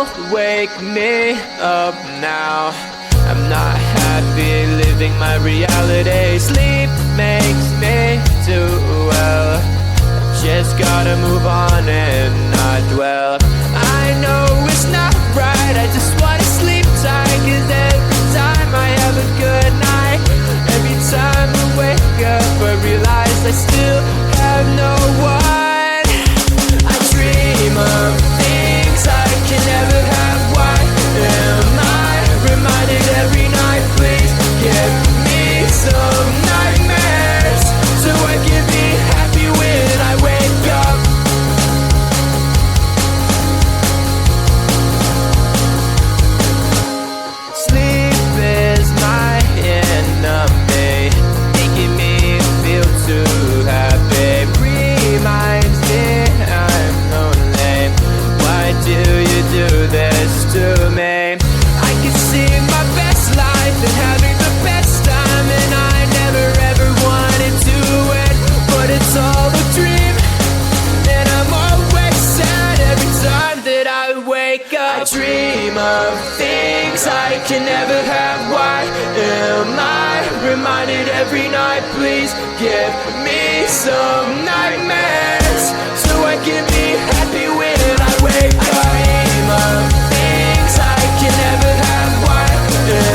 will wake me up now. I'm not happy living my reality. Sleep makes me do well. I just gotta move on and not dwell. I know it's not right, I just wanna sleep tight. Cause every time I have a good night, every time I wake up I realize I still have no one. I dream of things I can never have. Why am I reminded every night? Please give me some nightmares so I can be happy when I wake up. Sleep is my enemy, making me feel too happy. Reminds me I'm lonely. Why do you do this to me? I can see my best life and having the best time, and I never ever wanted to end, but it's all a dream, and I'm always sad every time that I wake up. I dream of things I can never have. Why am I reminded every night? Please give me some nightmares so I can be happy when I wake up. I dream of things I can never have. Why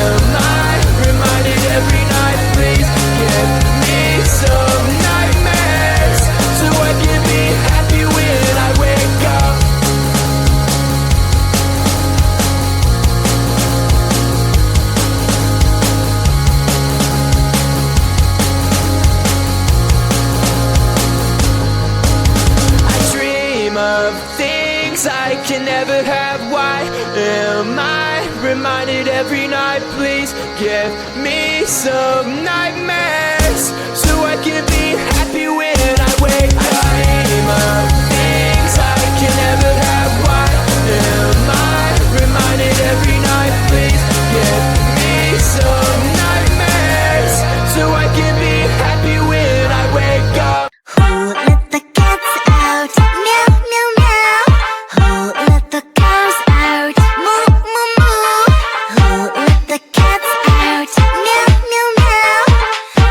am I reminded every night? Please give me some nightmares so I can be happy when I wake up. I dream of things I can never have. Why am I reminded every night? Please give me some nightmares so I can be happy when I wake up. I dream of things I can never have. Why am I reminded every night? Please give me some nightmares so I can be happy when I wake up. Who let the cats out? Meow, meow, meow. Who let the cows out? Moo, moo, moo. Who let the cats out? Meow, meow, meow.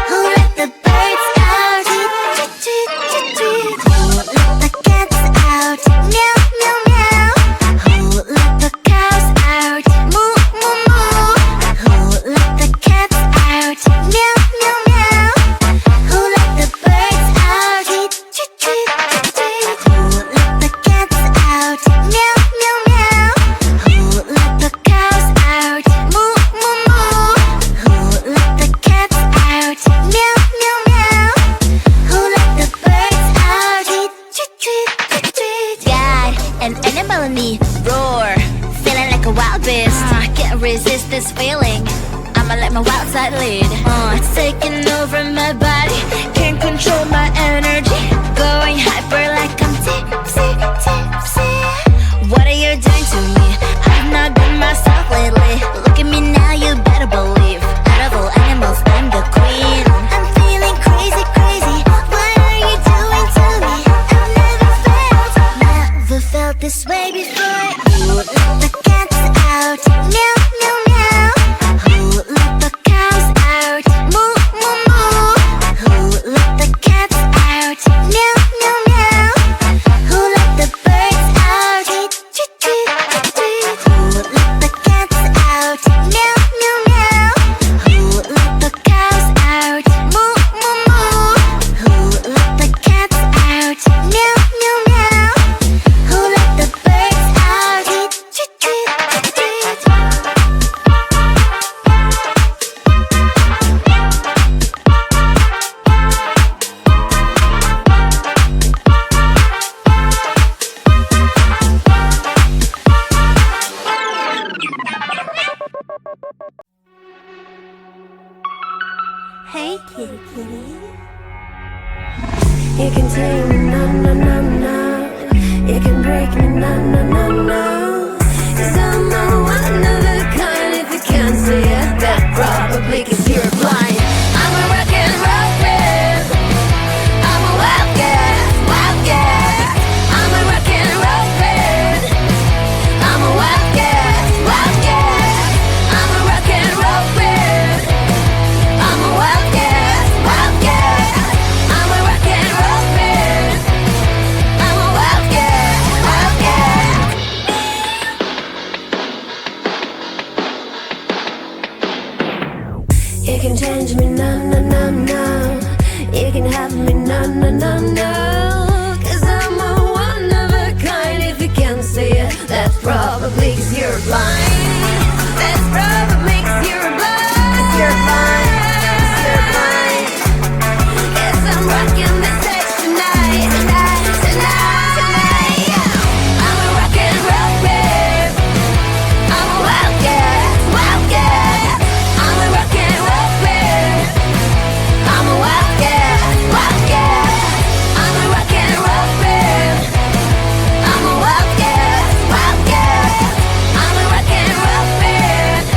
Who let the birds out? Tweet, tweet, tweet, tweet. Who let the cats out? Meow, meow, meow. Who let the cows out? Moo, moo, moo. Who let the cats out? Meow, meow, meow. Who let the birds out? Tweet, tweet, tweet, tweet. Who let the cats out? Meow, meow, meow. Who let the cows out? Moo, moo, moo. Who let the cats out? Meow, meow, meow. Who let the birds out? Tweet, tweet, tweet, tweet. Got an animal in me, roar, feeling like a wild beast. Can't resist this feeling. I'ma let my wild side lead. It's taking over my body, can't control my energy. Going hyper like I'm tipsy, tipsy. What are you doing to me? I've not been myself lately. Look at me now, you better believe. Out of all animals, I'm the queen. I'm feeling crazy, crazy. What are you doing to me? I've never felt this way before. Who let the cats out? Meow, meow, meow. Who let the cows out? Moo, moo, moo. Who let the cats out? Meow, meow, meow. Who let the birds out? Tweet, tweet, tweet, tweet. Who let the cats out? Meow, meow, meow. Who let the cows out? Moo, moo, moo. Who let the cats out? Meow, meow, meow. Who let the birds out? Tweet, tweet, tweet, tweet. Hey, kitty, kitty. You can take me, no, no, no, no. You can break me, no, no, no, no. 'Cause I'm a one of a kind. If you can't see it, that probably 'cause you're blind. I'm a rock and roll fan. I'm a wildcat, wildcat. I'm a rock and roll fan. I'm a wildcat. can have me, no, no, no, no. 'Cause I'm a one of a kind. If you can't see it, that's probably 'cause you're blind. That's probably 'cause you're blind. 'Cause you're blind. 'Cause you're blind. 'Cause I'm rocking the stage tonight, tonight, tonight, tonight. I'm a rock and roll babe. I'm a wildcat, wildcat. I'm a rock and roll babe. I'm a wildcat, wildcat. I'm a rock and roll babe. I'm a wildcat, wildcat. I'm a rock and roll babe.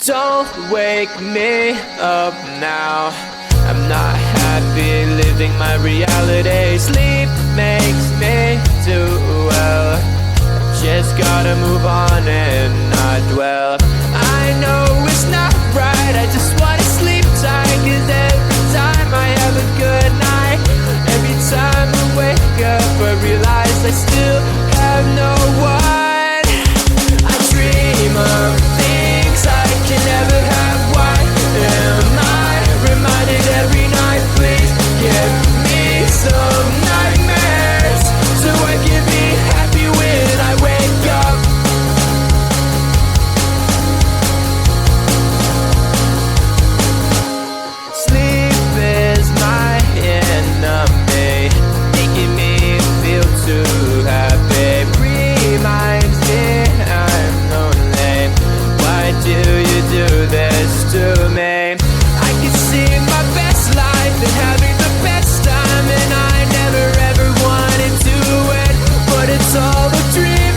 Don't wake me up now. I'm not happy living my reality. Sleep makes me do well. Just gotta move on and not dwell. I know it's not right, I just wanna sleep tight. Cause every time I have a good night, every time I wake up I realize I still have no one. I dream of things I can never have. Why am I reminded every night? Please give me some nightmares so I can be happy when I wake up. Sleep is my enemy, making me feel too happy. Reminds me I'm lonely. Why do you do this to me? I can see my best life and having the best time, and I never ever wanted to end, but it's all a dream,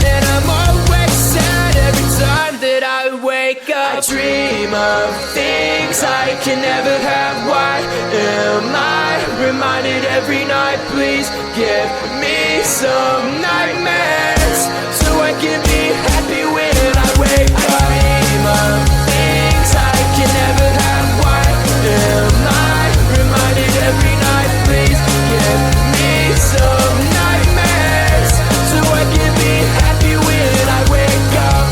and I'm always sad every time that I wake up. I dream of things I can never have. Why am I reminded every night? Please give me some nightmares so I can be happy when I wake up. I dream of things I can never have. Why am I reminded every night? Please give me some nightmares so I can be happy when I wake up.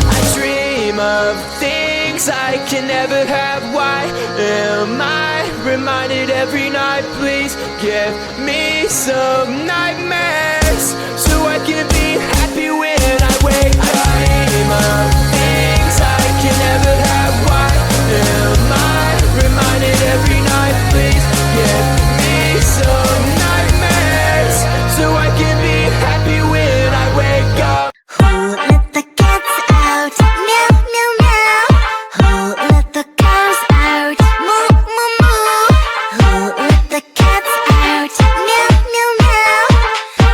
I dream of things I can never have. Why am I reminded every night? Please give me some nightmares so I can be happy when I wake up. I dream of things I can never have. Why am I reminded every night? Please give me some nightmares so I can be happy when I wake up. Who let the cats out? Meow, meow, meow. Who let the cows out? Moo, moo, moo. Who let the cats out? Meow, meow, meow.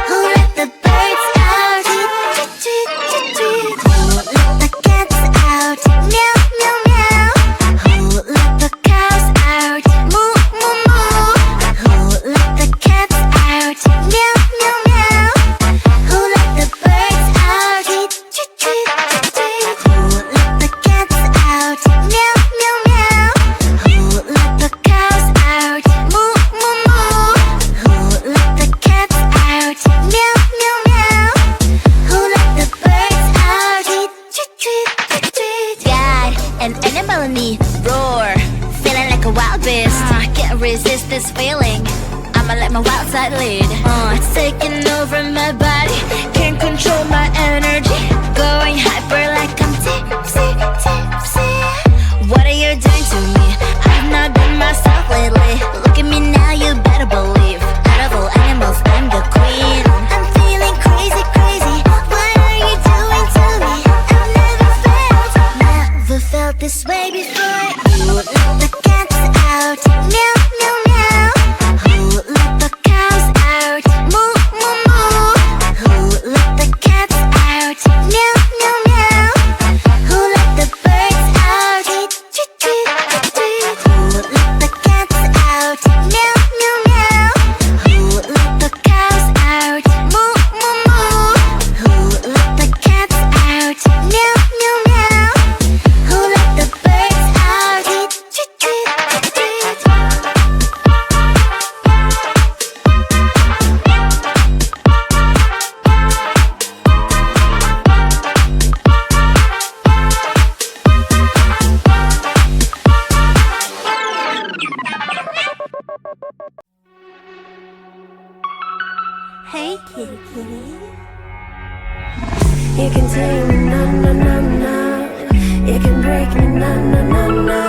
Who let the birds out? Tweet, tweet, tweet, tweet. Who let the cats out? Meow, meow, meow. Who let the cows out? Moo, moo, moo. Who let the cats out? Meow, meow, meow. Who let the birds out? Tweet, tweet, tweet, tweet, tweet. Who let the cats out? Meow, meow, meow. Who let the cows out? Moo, moo, moo. Who let the cats out? Meow, meow, meow. Who let the birds out? Tweet, tweet, tweet, tweet, tweet. Got an animal in me, roar, feeling like a wild beast. Can't resist this feeling, I'ma let my wild side lead. It's taking over my body, can't control my energy, going hyper like I'm tipsy, tipsy. What are you doing to me? I've not been myself lately. Look at me now, you better believe. Out of all animals, I'm the queen. I'm feeling crazy, crazy. What are you doing to me? I've never felt this way before. Who let the cats out? Meow, meow, meow. Who let the cows out? Moo, moo, moo. Who let the cats out? Meow, meow, meow. Who let the birds out? Tweet, tweet, tweet, tweet, tweet. Who let the cats out? Meow, meow, meow. Who let the cows out? Moo, moo, moo. Who let the cats out? Meow, meow, meow. Who let the birds out? Tweet, tweet, tweet, tweet, tweet. Hey kitty kitty. You can take me, na na na na. You can break me, na na na na.